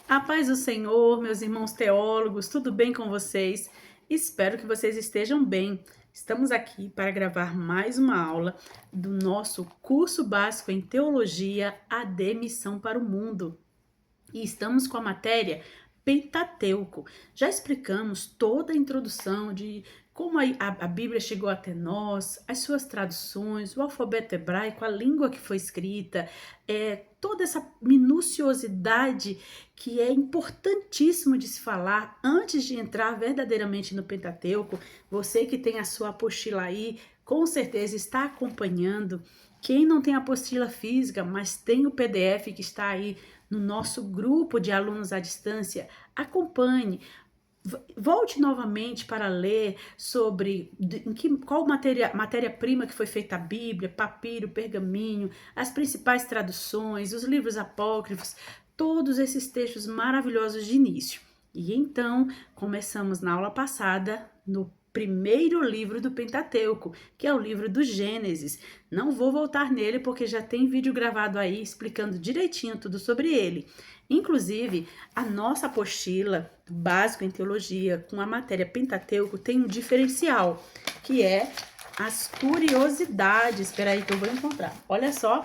A paz do Senhor, meus irmãos teólogos, tudo bem com vocês? Espero que vocês estejam bem. Estamos aqui para gravar mais uma aula do nosso curso básico em teologia, AD Missão para o Mundo. E estamos com a matéria Pentateuco. Já explicamos toda a introdução de como a Bíblia chegou até nós, as suas traduções, o alfabeto hebraico, a língua que foi escrita, toda essa minuciosidade que é importantíssimo de se falar antes de entrar verdadeiramente no Pentateuco. Você que tem a sua apostila aí, com certeza está acompanhando. Quem não tem apostila física, mas tem o PDF que está aí no nosso grupo de alunos à distância, acompanhe. Volte novamente para ler sobre qual matéria-prima que foi feita a Bíblia, papiro, pergaminho, as principais traduções, os livros apócrifos, todos esses textos maravilhosos de início. E então, começamos na aula passada no primeiro livro do Pentateuco, que é o livro do Gênesis. Não vou voltar nele porque já tem vídeo gravado aí explicando direitinho tudo sobre ele. Inclusive, a nossa apostila básico em teologia com a matéria Pentateuco tem um diferencial, que é as curiosidades. Espera aí que eu vou encontrar. Olha só,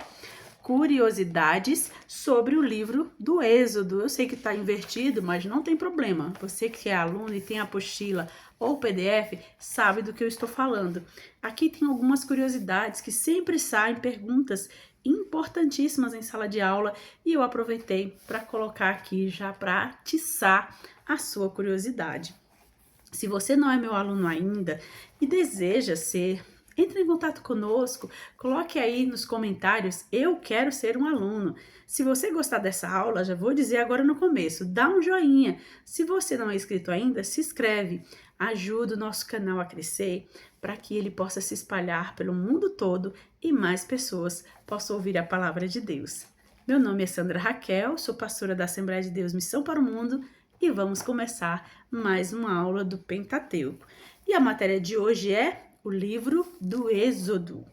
curiosidades sobre o livro do Êxodo. Eu sei que está invertido, mas não tem problema. Você que é aluno e tem a apostila ou PDF sabe do que eu estou falando. Aqui tem algumas curiosidades que sempre saem perguntas importantíssimas em sala de aula e eu aproveitei para colocar aqui já para atiçar a sua curiosidade. Se você não é meu aluno ainda e deseja ser, entre em contato conosco, coloque aí nos comentários, eu quero ser um aluno. Se você gostar dessa aula, já vou dizer agora no começo, dá um joinha. Se você não é inscrito ainda, se inscreve. Ajuda o nosso canal a crescer para que ele possa se espalhar pelo mundo todo e mais pessoas possam ouvir a palavra de Deus. Meu nome é Sandra Raquel, sou pastora da Assembleia de Deus Missão para o Mundo e vamos começar mais uma aula do Pentateuco. E a matéria de hoje é o livro do Êxodo.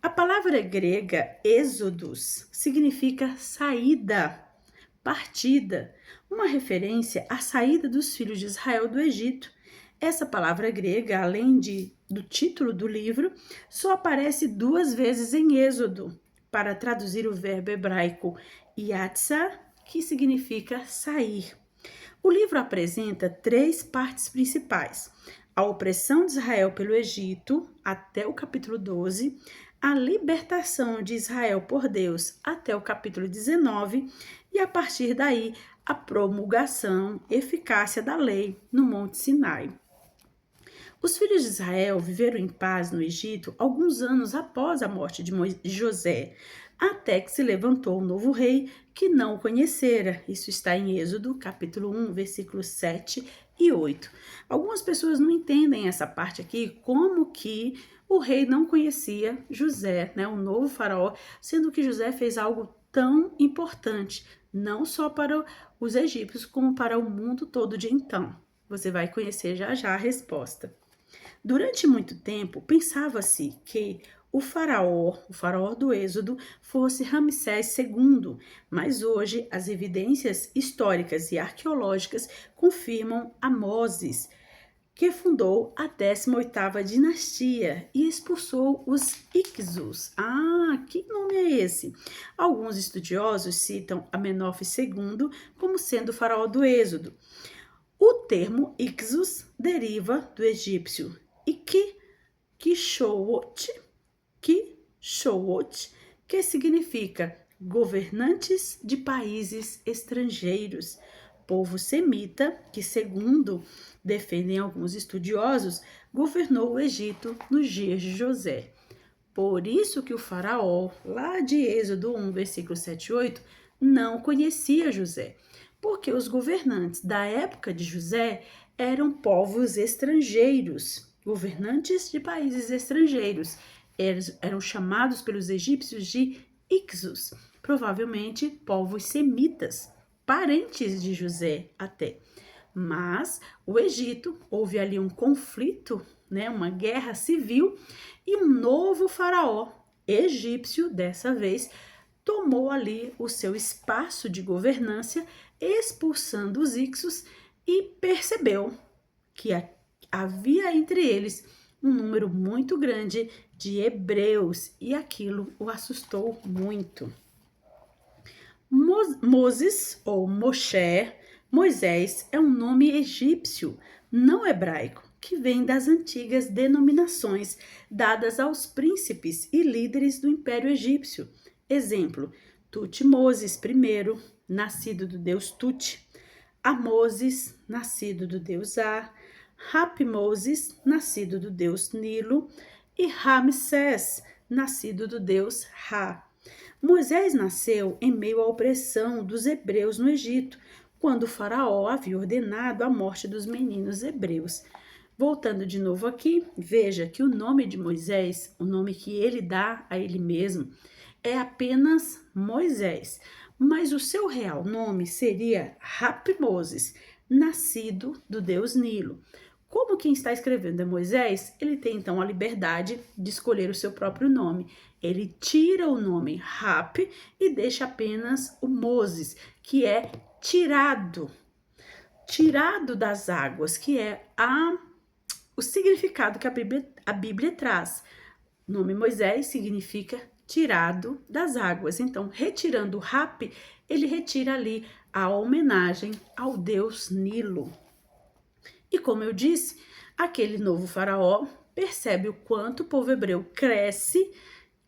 A palavra grega êxodos significa saída, partida, uma referência à saída dos filhos de Israel do Egito. Essa palavra grega, além do título do livro, só aparece 2 vezes em Êxodo, para traduzir o verbo hebraico yatsa, que significa sair. O livro apresenta 3 partes principais: a opressão de Israel pelo Egito, até o capítulo 12, a libertação de Israel por Deus, até o capítulo 19, e a partir daí, a promulgação, eficácia da lei no Monte Sinai. Os filhos de Israel viveram em paz no Egito alguns anos após a morte de José, até que se levantou um novo rei que não o conhecera. Isso está em Êxodo, capítulo 1, versículos 7 e 8. Algumas pessoas não entendem essa parte aqui, como que o rei não conhecia José, né, o novo faraó, sendo que José fez algo tão importante, não só para os egípcios, como para o mundo todo de então. Você vai conhecer já já a resposta. Durante muito tempo, pensava-se que o faraó do Êxodo, fosse Ramsés II, mas hoje as evidências históricas e arqueológicas confirmam Amoses, que fundou a 18ª dinastia e expulsou os Ixos. Ah, que nome é esse? Alguns estudiosos citam Amenófis II como sendo o faraó do Êxodo. O termo Ixos deriva do egípcio Quixote, que significa governantes de países estrangeiros. Povo semita que, segundo defendem alguns estudiosos, governou o Egito nos dias de José. Por isso que o faraó, lá de Êxodo 1, versículo 7 e 8, não conhecia José, porque os governantes da época de José eram povos estrangeiros, governantes de países estrangeiros. Eram chamados pelos egípcios de Ixos, provavelmente povos semitas, parentes de José até. Mas o Egito, houve ali um conflito, né, uma guerra civil, e um novo faraó egípcio, dessa vez, tomou ali o seu espaço de governância, expulsando os Ixos, e percebeu que havia entre eles um número muito grande de hebreus, e aquilo o assustou muito. Moses, ou Moshe, Moisés, é um nome egípcio, não hebraico, que vem das antigas denominações dadas aos príncipes e líderes do Império Egípcio. Exemplo, Tutmoses I, nascido do deus Tut; Amoses, nascido do deus Ar; Rapimoses, nascido do deus Nilo; e Ramsés, nascido do deus Ra. Moisés nasceu em meio à opressão dos hebreus no Egito, quando o faraó havia ordenado a morte dos meninos hebreus. Voltando de novo aqui, veja que o nome de Moisés, o nome que ele dá a ele mesmo, é apenas Moisés, mas o seu real nome seria Rapimoses, nascido do deus Nilo. Como quem está escrevendo é Moisés, ele tem então a liberdade de escolher o seu próprio nome. Ele tira o nome Rap e deixa apenas o Moses, que é tirado das águas, que é o significado que a Bíblia traz. O nome Moisés significa tirado das águas. Então, retirando o Rap, ele retira ali a homenagem ao deus Nilo. E como eu disse, aquele novo faraó percebe o quanto o povo hebreu cresce,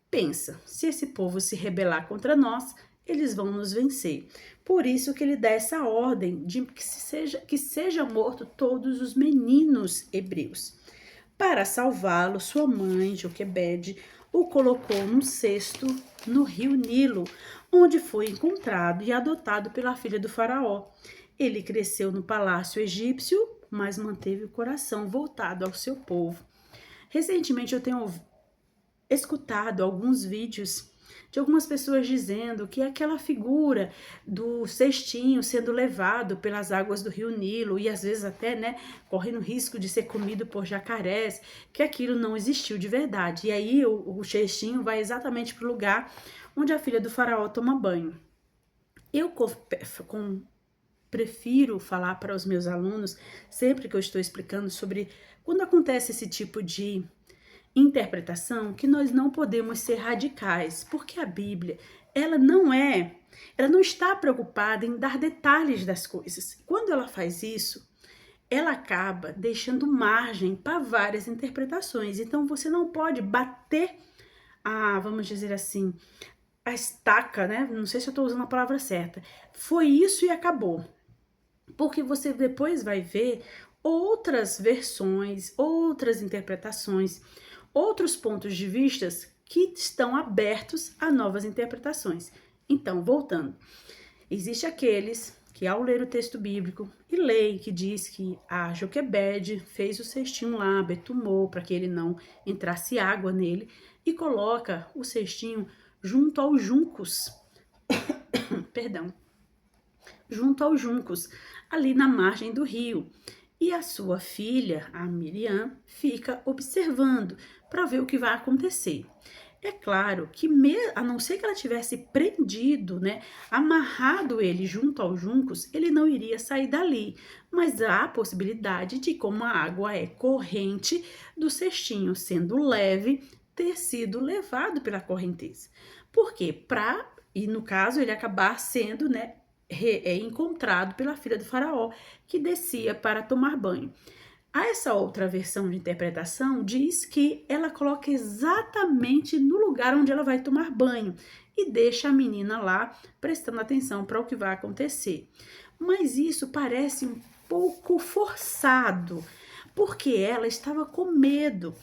pensa, se esse povo se rebelar contra nós, eles vão nos vencer. Por isso que ele dá essa ordem de que seja morto todos os meninos hebreus. Para salvá-lo, sua mãe, Joquebede, o colocou num cesto no rio Nilo, onde foi encontrado e adotado pela filha do faraó. Ele cresceu no palácio egípcio, mas manteve o coração voltado ao seu povo. Recentemente eu tenho escutado alguns vídeos de algumas pessoas dizendo que aquela figura do cestinho sendo levado pelas águas do rio Nilo e às vezes até, correndo risco de ser comido por jacarés, que aquilo não existiu de verdade. E aí o cestinho vai exatamente para o lugar onde a filha do faraó toma banho. Eu prefiro falar para os meus alunos, sempre que eu estou explicando sobre quando acontece esse tipo de interpretação, que nós não podemos ser radicais, porque a Bíblia, ela não está preocupada em dar detalhes das coisas. Quando ela faz isso, ela acaba deixando margem para várias interpretações. Então você não pode bater vamos dizer assim, a estaca, Não sei se eu estou usando a palavra certa. Foi isso e acabou. Porque você depois vai ver outras versões, outras interpretações, outros pontos de vista que estão abertos a novas interpretações. Então, voltando, existe aqueles que ao ler o texto bíblico e leem que diz que a Joquebede fez o cestinho lá, betumou para que ele não entrasse água nele e coloca o cestinho junto aos juncos, perdão, junto aos juncos, ali na margem do rio. E a sua filha, a Miriam, fica observando para ver o que vai acontecer. É claro que, a não ser que ela tivesse prendido, amarrado ele junto aos juncos, ele não iria sair dali. Mas há a possibilidade de, como a água é corrente, do cestinho sendo leve, ter sido levado pela correnteza. Por quê? E no caso, ele acabar sendo, encontrado pela filha do faraó, que descia para tomar banho. Essa outra versão de interpretação diz que ela coloca exatamente no lugar onde ela vai tomar banho e deixa a menina lá prestando atenção para o que vai acontecer. Mas isso parece um pouco forçado, porque ela estava com medo.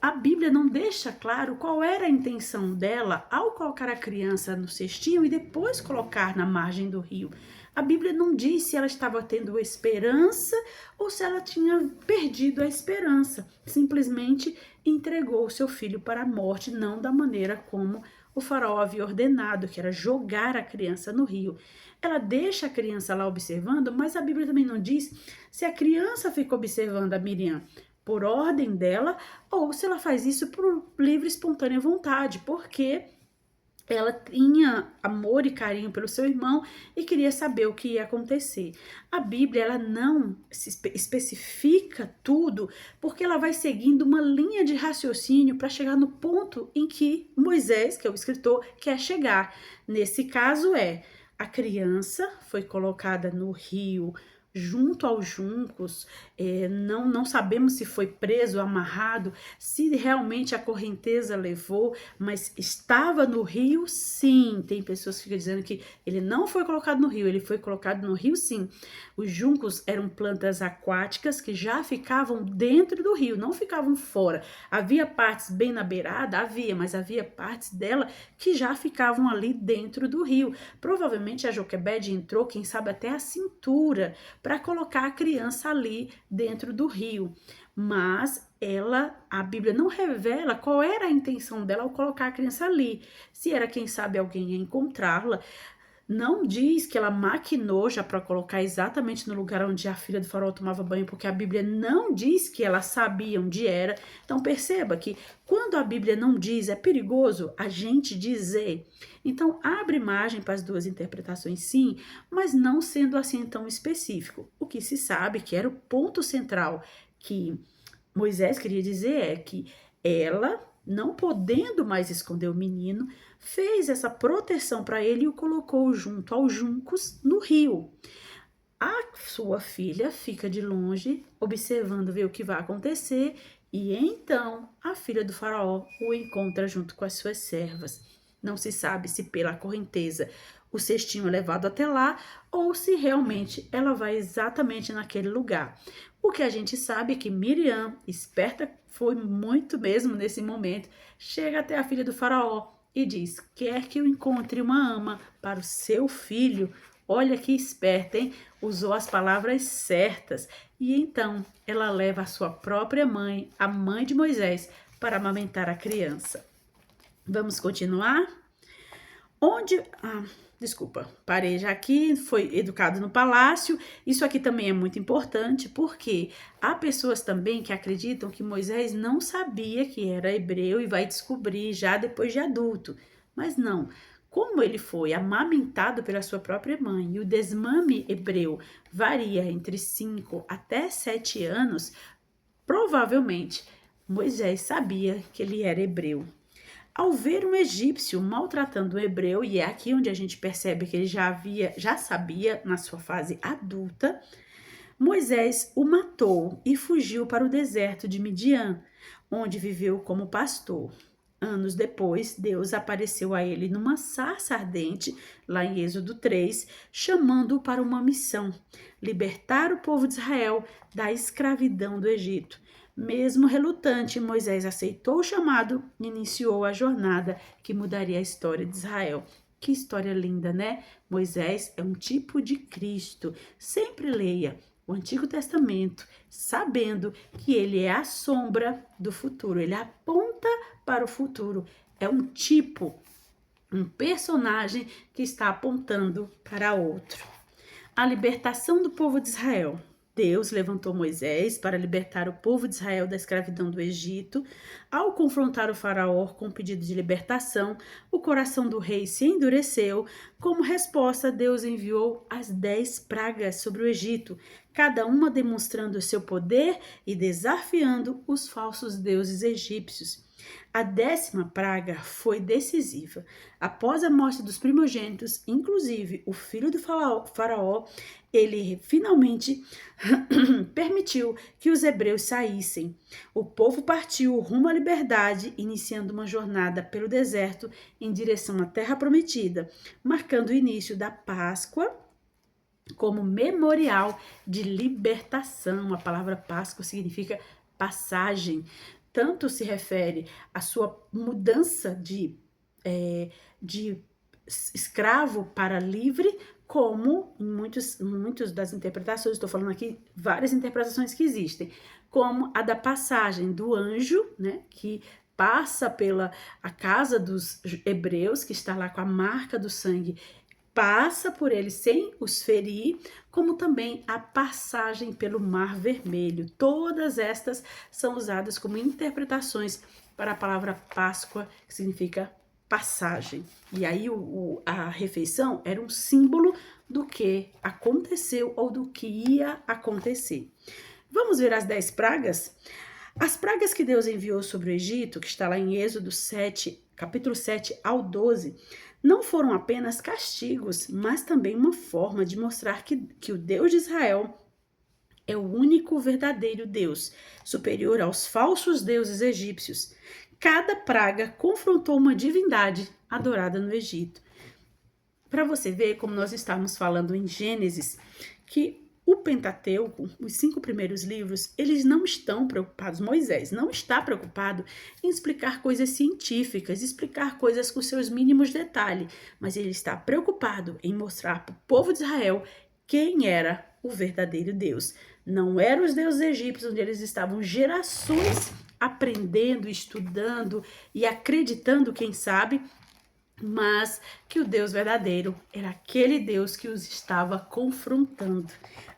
A Bíblia não deixa claro qual era a intenção dela ao colocar a criança no cestinho e depois colocar na margem do rio. A Bíblia não diz se ela estava tendo esperança ou se ela tinha perdido a esperança. Simplesmente entregou o seu filho para a morte, não da maneira como o faraó havia ordenado, que era jogar a criança no rio. Ela deixa a criança lá observando, mas a Bíblia também não diz se a criança fica observando a Miriam por ordem dela ou se ela faz isso por livre e espontânea vontade, porque ela tinha amor e carinho pelo seu irmão e queria saber o que ia acontecer. A Bíblia, ela não especifica tudo, porque ela vai seguindo uma linha de raciocínio para chegar no ponto em que Moisés, que é o escritor, quer chegar. Nesse caso a criança foi colocada no rio junto aos juncos, não sabemos se foi preso, amarrado, se realmente a correnteza levou, mas estava no rio, sim. Tem pessoas que ficam dizendo que ele não foi colocado no rio, ele foi colocado no rio, sim. Os juncos eram plantas aquáticas que já ficavam dentro do rio, não ficavam fora. Havia partes bem na beirada, mas havia partes dela que já ficavam ali dentro do rio. Provavelmente a Joquebede entrou, quem sabe até a cintura, para colocar a criança ali dentro do rio. Mas a Bíblia não revela qual era a intenção dela ao colocar a criança ali. Se era, quem sabe, alguém ia encontrá-la. Não diz que ela maquinou já para colocar exatamente no lugar onde a filha do faraó tomava banho, porque a Bíblia não diz que ela sabia onde era. Então perceba que quando a Bíblia não diz, é perigoso a gente dizer. Então abre margem para as duas interpretações, sim, mas não sendo assim tão específico. O que se sabe que era o ponto central que Moisés queria dizer é que ela, não podendo mais esconder o menino, fez essa proteção para ele e o colocou junto aos juncos no rio. A sua filha fica de longe, observando ver o que vai acontecer, e então a filha do faraó o encontra junto com as suas servas. Não se sabe se pela correnteza o cestinho é levado até lá ou se realmente ela vai exatamente naquele lugar. O que a gente sabe é que Miriam, esperta foi muito mesmo nesse momento, chega até a filha do faraó e diz: quer que eu encontre uma ama para o seu filho? Olha que esperta, hein? Usou as palavras certas. E então ela leva a sua própria mãe, a mãe de Moisés, para amamentar a criança. Vamos continuar? Desculpa, parei já aqui, foi educado no palácio. Isso aqui também é muito importante, porque há pessoas também que acreditam que Moisés não sabia que era hebreu e vai descobrir já depois de adulto. Mas não, como ele foi amamentado pela sua própria mãe e o desmame hebreu varia entre 5 até 7 anos, provavelmente Moisés sabia que ele era hebreu. Ao ver um egípcio maltratando um hebreu, e é aqui onde a gente percebe que ele já sabia na sua fase adulta, Moisés o matou e fugiu para o deserto de Midian, onde viveu como pastor. Anos depois, Deus apareceu a ele numa sarça ardente, lá em Êxodo 3, chamando-o para uma missão: libertar o povo de Israel da escravidão do Egito. Mesmo relutante, Moisés aceitou o chamado e iniciou a jornada que mudaria a história de Israel. Que história linda, né? Moisés é um tipo de Cristo. Sempre leia o Antigo Testamento, sabendo que ele é a sombra do futuro, ele aponta para o futuro. É um tipo, um personagem que está apontando para outro. A libertação do povo de Israel. Deus levantou Moisés para libertar o povo de Israel da escravidão do Egito. Ao confrontar o faraó com o pedido de libertação, o coração do rei se endureceu. Como resposta, Deus enviou as 10 pragas sobre o Egito, cada uma demonstrando o seu poder e desafiando os falsos deuses egípcios. A 10ª praga foi decisiva. Após a morte dos primogênitos, inclusive o filho do faraó, ele finalmente permitiu que os hebreus saíssem. O povo partiu rumo à liberdade, iniciando uma jornada pelo deserto em direção à terra prometida, marcando o início da Páscoa como memorial de libertação. A palavra Páscoa significa passagem. Tanto se refere à sua mudança de escravo para livre, como em muitas das interpretações, estou falando aqui várias interpretações que existem, como a da passagem do anjo, né, que passa pela a casa dos hebreus, que está lá com a marca do sangue, passa por eles sem os ferir, como também a passagem pelo Mar Vermelho. Todas estas são usadas como interpretações para a palavra Páscoa, que significa passagem. E aí a refeição era um símbolo do que aconteceu ou do que ia acontecer. Vamos ver as 10 pragas? As pragas que Deus enviou sobre o Egito, que está lá em Êxodo 7, capítulo 7 ao 12, não foram apenas castigos, mas também uma forma de mostrar que o Deus de Israel é o único verdadeiro Deus, superior aos falsos deuses egípcios. Cada praga confrontou uma divindade adorada no Egito. Para você ver, como nós estávamos falando em Gênesis, que o Pentateuco, os 5 primeiros livros, eles não estão preocupados, Moisés não está preocupado em explicar coisas científicas, explicar coisas com seus mínimos detalhes, mas ele está preocupado em mostrar para o povo de Israel quem era o verdadeiro Deus. Não eram os deuses egípcios, onde eles estavam gerações aprendendo, estudando e acreditando, quem sabe, mas que o Deus verdadeiro era aquele Deus que os estava confrontando.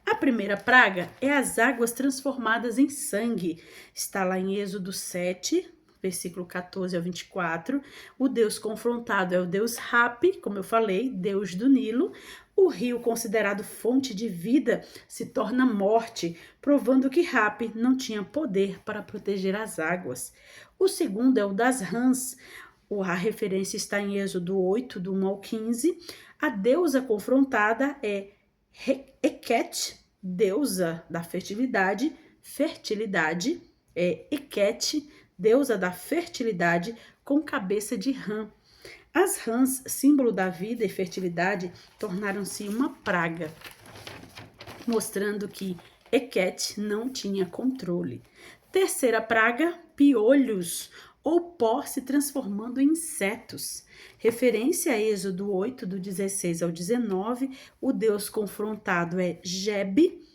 A primeira praga é as águas transformadas em sangue. Está lá em Êxodo 7, versículo 14 ao 24. O Deus confrontado é o Deus Rapi, como eu falei, Deus do Nilo. O rio considerado fonte de vida se torna morte, provando que Rapi não tinha poder para proteger as águas. O segundo é o das rãs. A referência está em Êxodo 8, do 1 ao 15. A deusa confrontada é Eket, deusa da fertilidade, Eket, deusa da fertilidade, com cabeça de rã. As rãs, símbolo da vida e fertilidade, tornaram-se uma praga, mostrando que Eket não tinha controle. Terceira praga, piolhos, ou pó se transformando em insetos. Referência a Êxodo 8, do 16 ao 19, o Deus confrontado é Geb,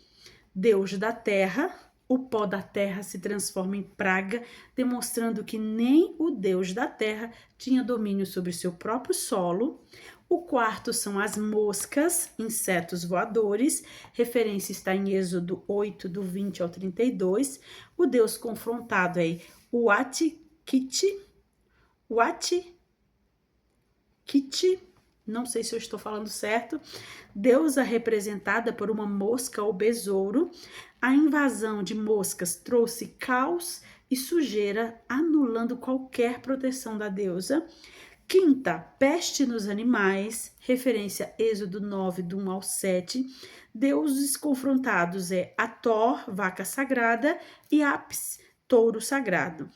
Deus da terra. O pó da terra se transforma em praga, demonstrando que nem o Deus da terra tinha domínio sobre seu próprio solo. O quarto são as moscas, insetos voadores. Referência está em Êxodo 8, do 20 ao 32. O Deus confrontado é Uatikiti, não sei se eu estou falando certo, deusa representada por uma mosca ou besouro. A invasão de moscas trouxe caos e sujeira, anulando qualquer proteção da deusa. Quinta, peste nos animais, referência Êxodo 9, do 1 ao 7. Deuses confrontados é Ator, vaca sagrada, e Apis, touro sagrado.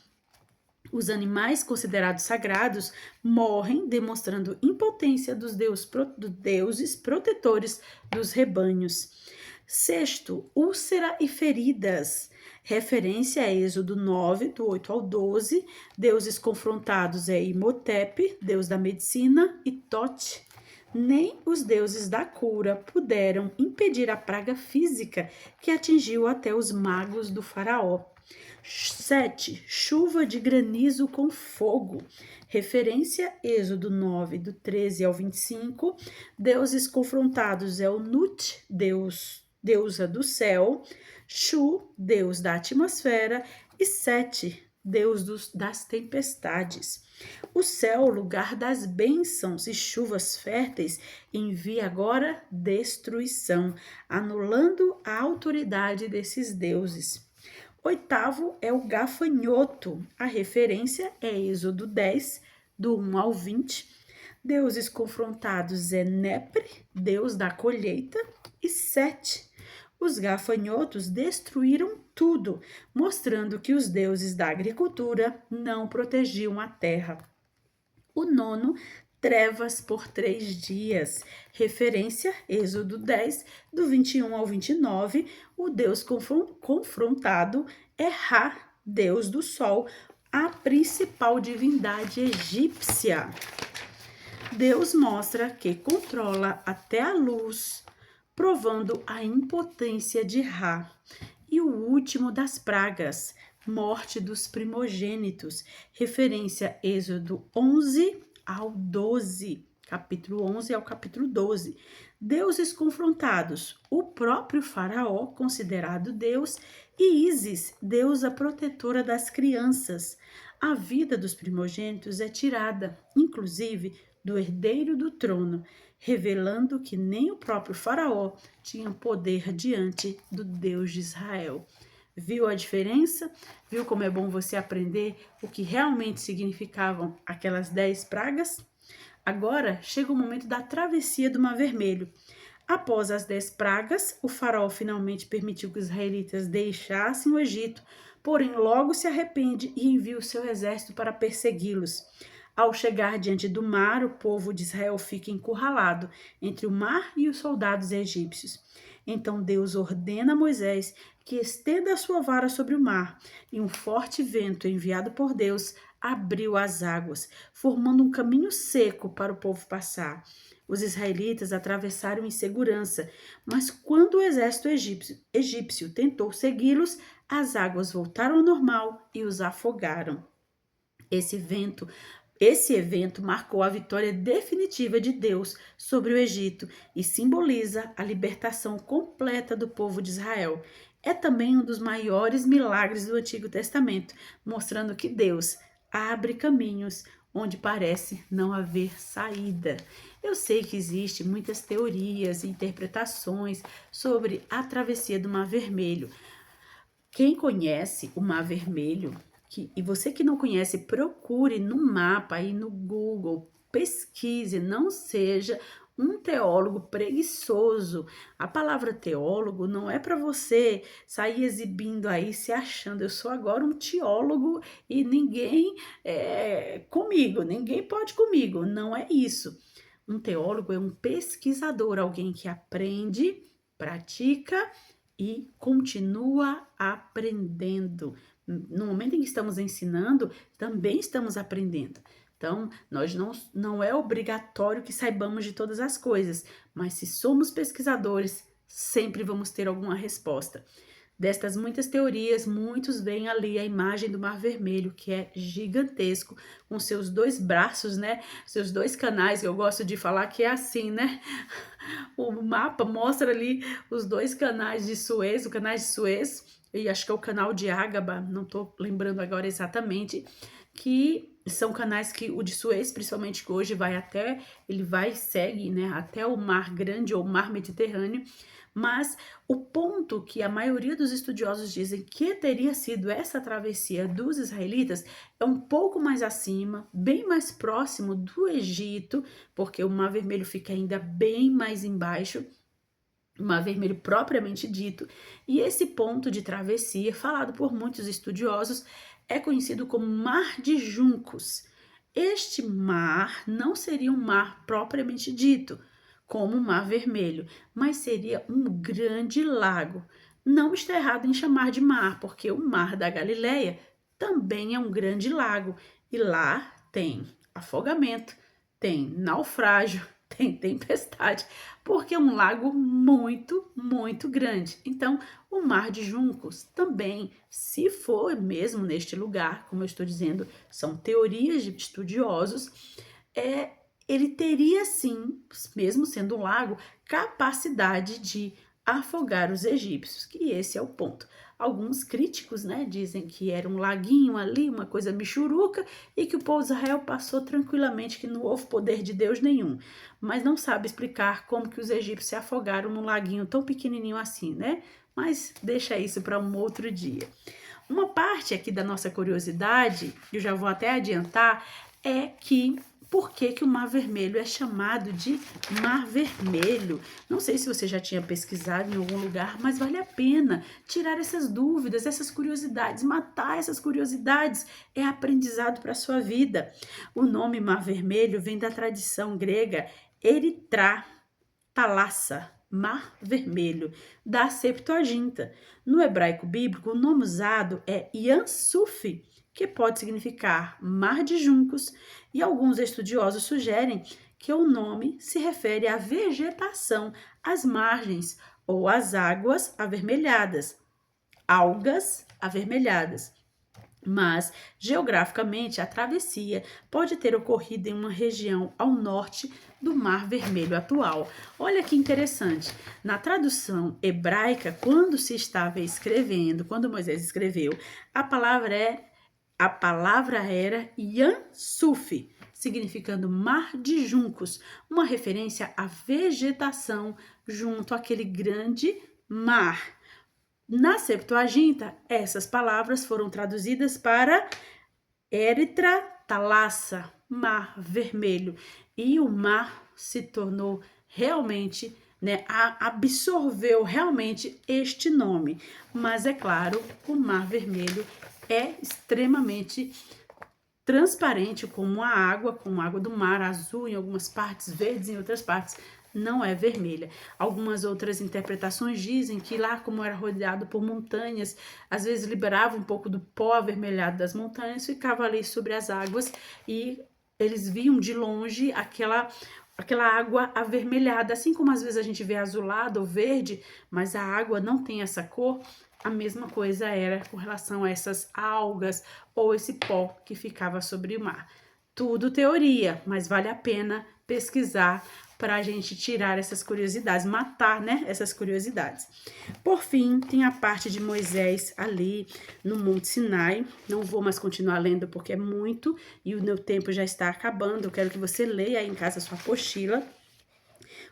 Os animais considerados sagrados morrem, demonstrando impotência dos deuses protetores dos rebanhos. Sexto, úlcera e feridas. Referência a Êxodo 9, do 8 ao 12. Deuses confrontados é Imhotep, deus da medicina, e Tote. Nem os deuses da cura puderam impedir a praga física que atingiu até os magos do faraó. 7. Chuva de granizo com fogo. Referência Êxodo 9, do 13 ao 25. Deuses confrontados é o Nut, deusa do céu, Shu, deus da atmosfera, e Sete, deus das tempestades. O céu, lugar das bênçãos e chuvas férteis, envia agora destruição, anulando a autoridade desses deuses. Oitavo é o gafanhoto. A referência é Êxodo 10, do 1 ao 20. Deuses confrontados é Nepre, deus da colheita, e Sete. Os gafanhotos destruíram tudo, mostrando que os deuses da agricultura não protegiam a terra. O nono, trevas por 3 dias. Referência, Êxodo 10, do 21 ao 29. O Deus confrontado é Ra, Deus do Sol, a principal divindade egípcia. Deus mostra que controla até a luz, provando a impotência de Ra. E o último das pragas, morte dos primogênitos. Referência, Êxodo 11 ao 12, capítulo 11 ao capítulo 12. Deuses confrontados, o próprio faraó, considerado Deus, e Ísis, deusa protetora das crianças. a vida dos primogênitos é tirada, inclusive do herdeiro do trono, revelando que nem o próprio Faraó tinha poder diante do Deus de Israel. Viu a diferença? Viu como é bom você aprender o que realmente significavam aquelas 10 pragas? Agora chega o momento da travessia do Mar Vermelho. Após as 10 pragas, o faraó finalmente permitiu que os israelitas deixassem o Egito, porém logo se arrepende e envia o seu exército para persegui-los. Ao chegar diante do mar, o povo de Israel fica encurralado entre o mar e os soldados egípcios. Então Deus ordena a Moisés que estenda a sua vara sobre o mar, e um forte vento enviado por Deus abriu as águas, formando um caminho seco para o povo passar. Os israelitas atravessaram em segurança, mas quando o exército egípcio tentou segui-los, as águas voltaram ao normal e os afogaram. Esse evento marcou a vitória definitiva de Deus sobre o Egito e simboliza a libertação completa do povo de Israel. É também um dos maiores milagres do Antigo Testamento, mostrando que Deus abre caminhos onde parece não haver saída. Eu sei que existem muitas teorias e interpretações sobre a travessia do Mar Vermelho. Quem conhece o Mar Vermelho, e você que não conhece, procure no mapa aí no Google, pesquise, não seja um teólogo preguiçoso. A palavra teólogo não é para você sair exibindo aí, se achando, eu sou agora um teólogo e ninguém comigo, ninguém pode comigo. Não é isso. Um teólogo é um pesquisador, alguém que aprende, pratica e continua aprendendo. No momento em que estamos ensinando, também estamos aprendendo. Então, nós não é obrigatório que saibamos de todas as coisas, mas se somos pesquisadores, sempre vamos ter alguma resposta. Destas muitas teorias, muitos veem ali a imagem do Mar Vermelho, que é gigantesco, com seus 2 braços, né? Seus 2 canais, eu gosto de falar que é assim, né? O mapa mostra ali os 2 canais de Suez, o canal de Suez, e acho que é o canal de Ágaba, não estou lembrando agora exatamente, que são canais que o de Suez, principalmente que hoje ele vai e segue, né, até o Mar Grande ou o Mar Mediterrâneo, mas o ponto que a maioria dos estudiosos dizem que teria sido essa travessia dos israelitas é um pouco mais acima, bem mais próximo do Egito, porque o Mar Vermelho fica ainda bem mais embaixo, o Mar Vermelho propriamente dito, e esse ponto de travessia, falado por muitos estudiosos, é conhecido como Mar de Juncos. Este mar não seria um mar propriamente dito, como o Mar Vermelho, mas seria um grande lago. Não está errado em chamar de mar, porque o Mar da Galileia também é um grande lago, e lá tem afogamento, tem naufrágio, tem tempestade, porque é um lago muito, muito grande. Então, o Mar de Juncos também, se for mesmo neste lugar, como eu estou dizendo, são teorias de estudiosos, ele teria sim, mesmo sendo um lago, capacidade de afogar os egípcios, que esse é o ponto. Alguns críticos, né, dizem que era um laguinho ali, uma coisa michuruca, e que o povo de Israel passou tranquilamente, que não houve poder de Deus nenhum. Mas não sabe explicar como que os egípcios se afogaram num laguinho tão pequenininho assim, né? Mas deixa isso para um outro dia. Uma parte aqui da nossa curiosidade, eu já vou até adiantar, é que por que o Mar Vermelho é chamado de Mar Vermelho? Não sei se você já tinha pesquisado em algum lugar, mas vale a pena tirar essas dúvidas, essas curiosidades, matar essas curiosidades. É aprendizado para a sua vida. O nome Mar Vermelho vem da tradição grega Eritrá, Talassa, Mar Vermelho, da Septuaginta. No hebraico bíblico, o nome usado é Yansuf, que pode significar mar de juncos, e alguns estudiosos sugerem que o nome se refere à vegetação às margens ou às águas avermelhadas, algas avermelhadas. Mas, geograficamente, a travessia pode ter ocorrido em uma região ao norte do Mar Vermelho atual. Olha que interessante, na tradução hebraica, quando se estava escrevendo, quando Moisés escreveu, a palavra é A palavra era Yam Suf, significando mar de juncos, uma referência à vegetação junto àquele grande mar. Na Septuaginta, essas palavras foram traduzidas para Éritra Talassa, Mar Vermelho, e o mar se tornou realmente, absorveu realmente este nome. Mas é claro, o Mar Vermelho é extremamente transparente como a água do mar, azul em algumas partes, verdes em outras partes, não é vermelha. Algumas outras interpretações dizem que lá, como era rodeado por montanhas, às vezes liberava um pouco do pó avermelhado das montanhas, ficava ali sobre as águas e eles viam de longe aquela água avermelhada, assim como às vezes a gente vê azulado ou verde, mas a água não tem essa cor. A mesma coisa era com relação a essas algas ou esse pó que ficava sobre o mar. Tudo teoria, mas vale a pena pesquisar para a gente tirar essas curiosidades, matar, essas curiosidades. Por fim, tem a parte de Moisés ali no Monte Sinai. Não vou mais continuar lendo porque é muito e o meu tempo já está acabando. Eu quero que você leia aí em casa a sua apostila,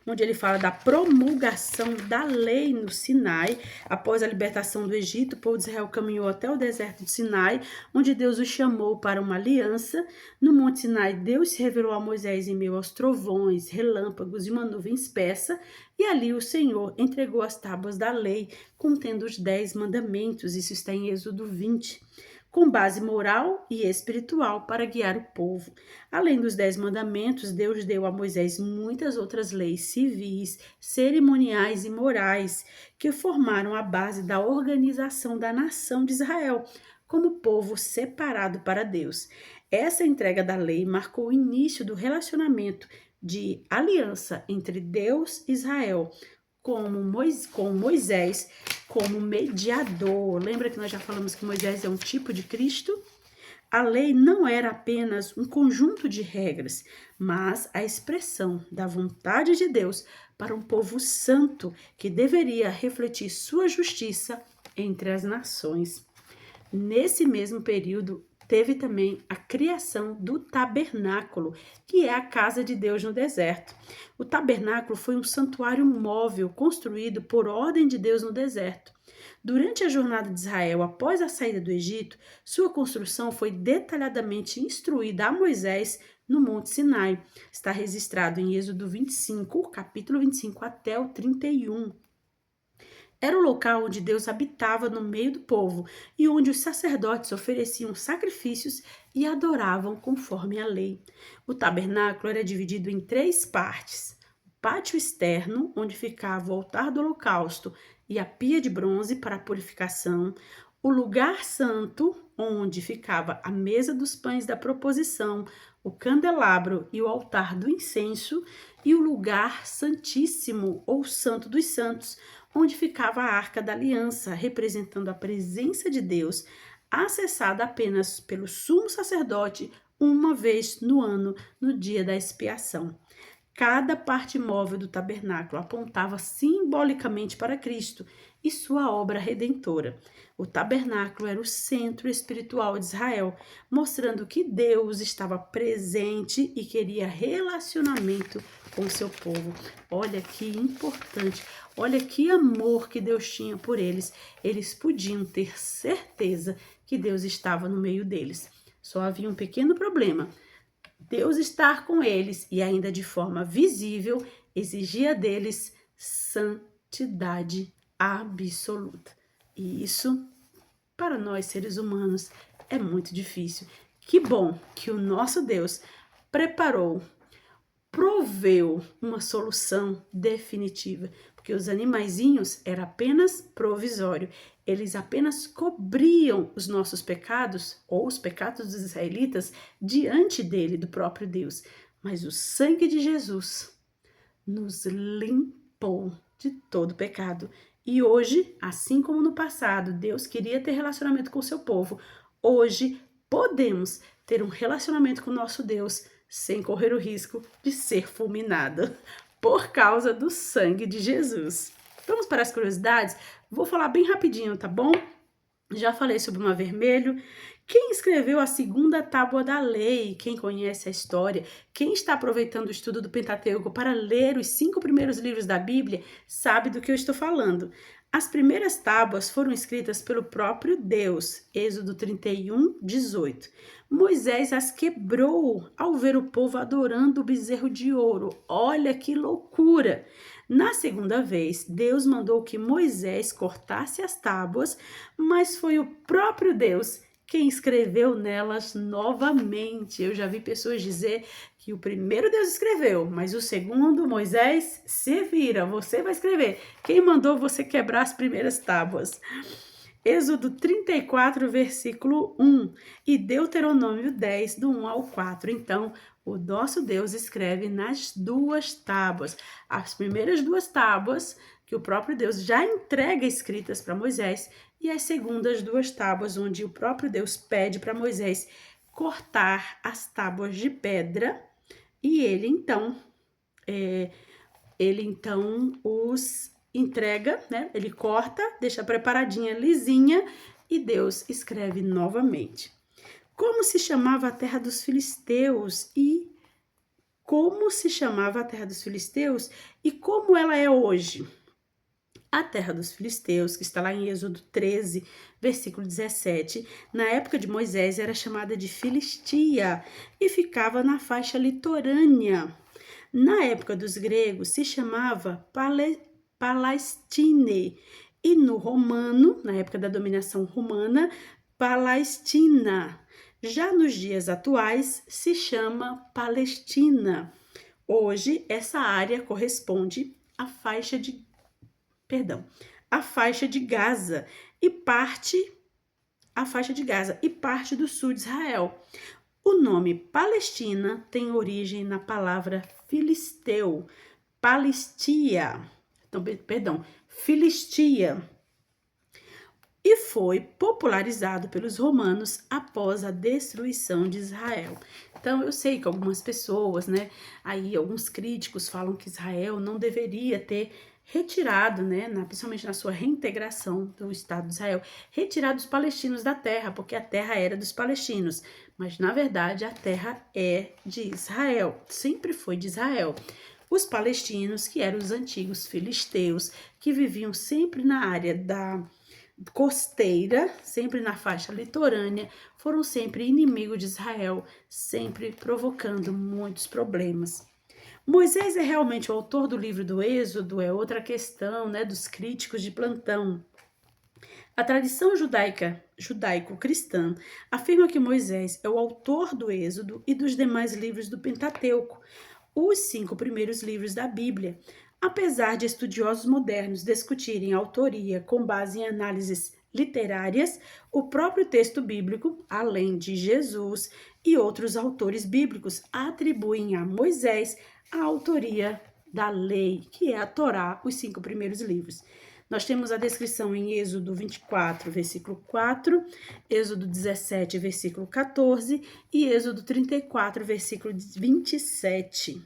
onde ele fala da promulgação da lei no Sinai. Após a libertação do Egito, o povo de Israel caminhou até o deserto de Sinai, onde Deus o chamou para uma aliança. No Monte Sinai, Deus se revelou a Moisés em meio aos trovões, relâmpagos e uma nuvem espessa, e ali o Senhor entregou as tábuas da lei, contendo os 10 mandamentos. Isso está em Êxodo 20. Com base moral e espiritual para guiar o povo. Além dos 10 mandamentos, Deus deu a Moisés muitas outras leis civis, cerimoniais e morais que formaram a base da organização da nação de Israel, como povo separado para Deus. Essa entrega da lei marcou o início do relacionamento de aliança entre Deus e Israel, com Moisés como mediador. Lembra que nós já falamos que Moisés é um tipo de Cristo? A lei não era apenas um conjunto de regras, mas a expressão da vontade de Deus para um povo santo que deveria refletir sua justiça entre as nações. Nesse mesmo período, teve também a criação do tabernáculo, que é a casa de Deus no deserto. O tabernáculo foi um santuário móvel construído por ordem de Deus no deserto. Durante a jornada de Israel após a saída do Egito, sua construção foi detalhadamente instruída a Moisés no Monte Sinai. Está registrado em Êxodo 25, capítulo 25 até o 31. Era o local onde Deus habitava no meio do povo e onde os sacerdotes ofereciam sacrifícios e adoravam conforme a lei. O tabernáculo era dividido em 3 partes. O pátio externo, onde ficava o altar do holocausto e a pia de bronze para a purificação. O lugar santo, onde ficava a mesa dos pães da proposição, o candelabro e o altar do incenso. E o lugar santíssimo, ou santo dos santos, onde ficava a Arca da Aliança, representando a presença de Deus, acessada apenas pelo sumo sacerdote uma vez no ano, no dia da expiação. Cada parte móvel do tabernáculo apontava simbolicamente para Cristo e sua obra redentora. O tabernáculo era o centro espiritual de Israel, mostrando que Deus estava presente e queria relacionamento com seu povo. Olha que importante, olha que amor que Deus tinha por eles. Eles podiam ter certeza que Deus estava no meio deles. Só havia um pequeno problema. Deus estar com eles e ainda de forma visível exigia deles santidade absoluta. E isso, para nós seres humanos, é muito difícil. Que bom que o nosso Deus proveu uma solução definitiva, porque os animaizinhos era apenas provisório. Eles apenas cobriam os nossos pecados, ou os pecados dos israelitas, diante dele, do próprio Deus. Mas o sangue de Jesus nos limpou de todo pecado. E hoje, assim como no passado, Deus queria ter relacionamento com o seu povo, hoje podemos ter um relacionamento com o nosso Deus sem correr o risco de ser fulminado por causa do sangue de Jesus. Vamos para as curiosidades? Vou falar bem rapidinho, tá bom? Já falei sobre o Mar Vermelho. Quem escreveu a segunda tábua da lei? Quem conhece a história? Quem está aproveitando o estudo do Pentateuco para ler os 5 primeiros livros da Bíblia sabe do que eu estou falando. As primeiras tábuas foram escritas pelo próprio Deus, Êxodo 31, 18. Moisés as quebrou ao ver o povo adorando o bezerro de ouro. Olha que loucura! Na segunda vez, Deus mandou que Moisés cortasse as tábuas, mas foi o próprio Deus quem escreveu nelas novamente. Eu já vi pessoas dizer que o primeiro Deus escreveu, mas o segundo, Moisés, se vira, você vai escrever. Quem mandou você quebrar as primeiras tábuas? Êxodo 34, versículo 1 e Deuteronômio 10, do 1 ao 4. Então, o nosso Deus escreve nas duas tábuas. As primeiras duas tábuas que o próprio Deus já entrega escritas para Moisés e as segundas duas tábuas onde o próprio Deus pede para Moisés cortar as tábuas de pedra e ele então os entrega, né? Ele corta, deixa preparadinha, lisinha e Deus escreve novamente. Como se chamava a terra dos filisteus e como ela é hoje? A terra dos filisteus, que está lá em Êxodo 13, versículo 17, na época de Moisés era chamada de Filistia e ficava na faixa litorânea. Na época dos gregos se chamava Palestine e no romano, na época da dominação romana, Palestina. Já nos dias atuais se chama Palestina. Hoje essa área corresponde à faixa de Gaza e parte do sul de Israel. O nome Palestina tem origem na palavra filisteu, Filistia, e foi popularizado pelos romanos após a destruição de Israel. Então, eu sei que algumas pessoas, alguns críticos falam que Israel não deveria ter retirado, principalmente na sua reintegração do Estado de Israel, retirado os palestinos da terra, porque a terra era dos palestinos. Mas, na verdade, a terra é de Israel, sempre foi de Israel. Os palestinos, que eram os antigos filisteus, que viviam sempre na área da costeira, sempre na faixa litorânea, foram sempre inimigos de Israel, sempre provocando muitos problemas. Moisés é realmente o autor do livro do Êxodo? É outra questão, dos críticos de plantão. A tradição judaico-cristã afirma que Moisés é o autor do Êxodo e dos demais livros do Pentateuco, os 5 primeiros livros da Bíblia. Apesar de estudiosos modernos discutirem a autoria com base em análises literárias, o próprio texto bíblico, além de Jesus e outros autores bíblicos, atribuem a Moisés a autoria da lei, que é a Torá, os 5 primeiros livros. Nós temos a descrição em Êxodo 24, versículo 4, Êxodo 17, versículo 14 e Êxodo 34, versículo 27.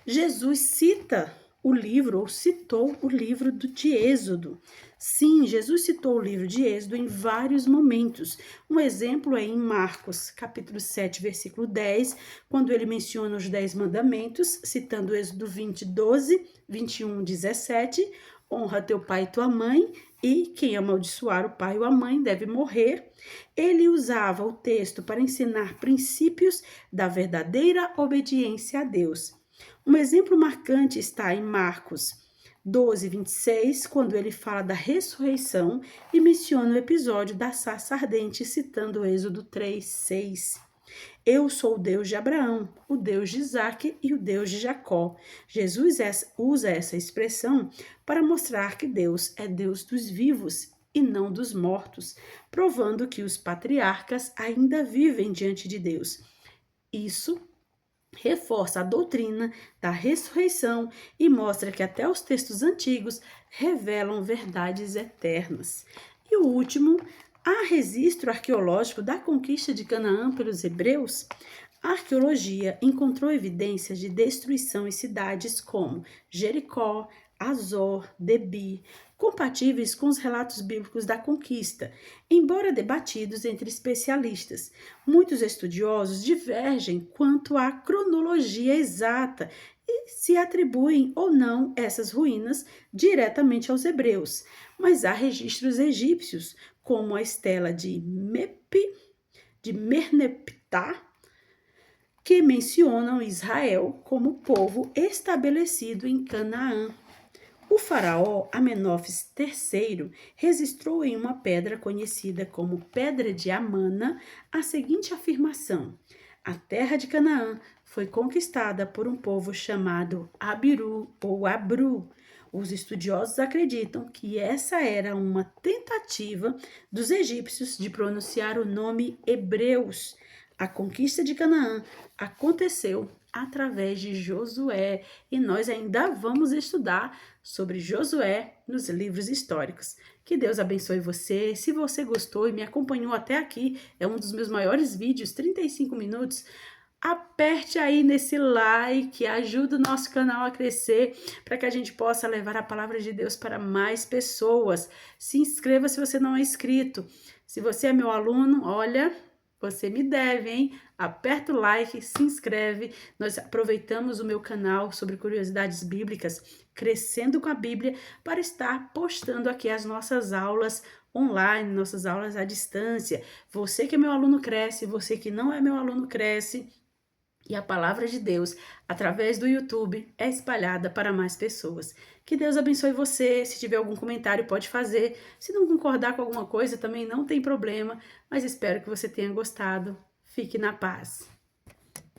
Jesus citou o livro de Êxodo. Sim, Jesus citou o livro de Êxodo em vários momentos. Um exemplo é em Marcos, capítulo 7, versículo 10, quando ele menciona os 10 mandamentos, citando Êxodo 20, 12, 21, 17, honra teu pai e tua mãe, e quem amaldiçoar o pai ou a mãe deve morrer. Ele usava o texto para ensinar princípios da verdadeira obediência a Deus. Um exemplo marcante está em Marcos 12, 26, quando ele fala da ressurreição e menciona o episódio da sarça ardente, citando Êxodo 3, 6. Eu sou o Deus de Abraão, o Deus de Isaque e o Deus de Jacó. Jesus usa essa expressão para mostrar que Deus é Deus dos vivos e não dos mortos, provando que os patriarcas ainda vivem diante de Deus. Isso reforça a doutrina da ressurreição e mostra que até os textos antigos revelam verdades eternas. E o último, há registro arqueológico da conquista de Canaã pelos hebreus? A arqueologia encontrou evidências de destruição em cidades como Jericó, Azor, Debi, compatíveis com os relatos bíblicos da conquista, embora debatidos entre especialistas. Muitos estudiosos divergem quanto à cronologia exata e se atribuem ou não essas ruínas diretamente aos hebreus, mas há registros egípcios, como a estela de Merneptah, que mencionam Israel como povo estabelecido em Canaã. O faraó Amenófis III registrou em uma pedra conhecida como Pedra de Amana a seguinte afirmação: a terra de Canaã foi conquistada por um povo chamado Abiru ou Abru. Os estudiosos acreditam que essa era uma tentativa dos egípcios de pronunciar o nome Hebreus. A conquista de Canaã aconteceu através de Josué e nós ainda vamos estudar sobre Josué nos livros históricos. Que Deus abençoe você. Se você gostou e me acompanhou até aqui, é um dos meus maiores vídeos, 35 minutos. Aperte aí nesse like, ajuda o nosso canal a crescer para que a gente possa levar a palavra de Deus para mais pessoas. Se inscreva se você não é inscrito. Se você é meu aluno, olha, você me deve, hein? Aperta o like, se inscreve. Nós aproveitamos o meu canal sobre curiosidades bíblicas, Crescendo com a Bíblia, para estar postando aqui as nossas aulas online, nossas aulas à distância. Você que é meu aluno cresce, você que não é meu aluno cresce. E a palavra de Deus, através do YouTube, é espalhada para mais pessoas. Que Deus abençoe você. Se tiver algum comentário, pode fazer. Se não concordar com alguma coisa, também não tem problema. Mas espero que você tenha gostado. Fique na paz.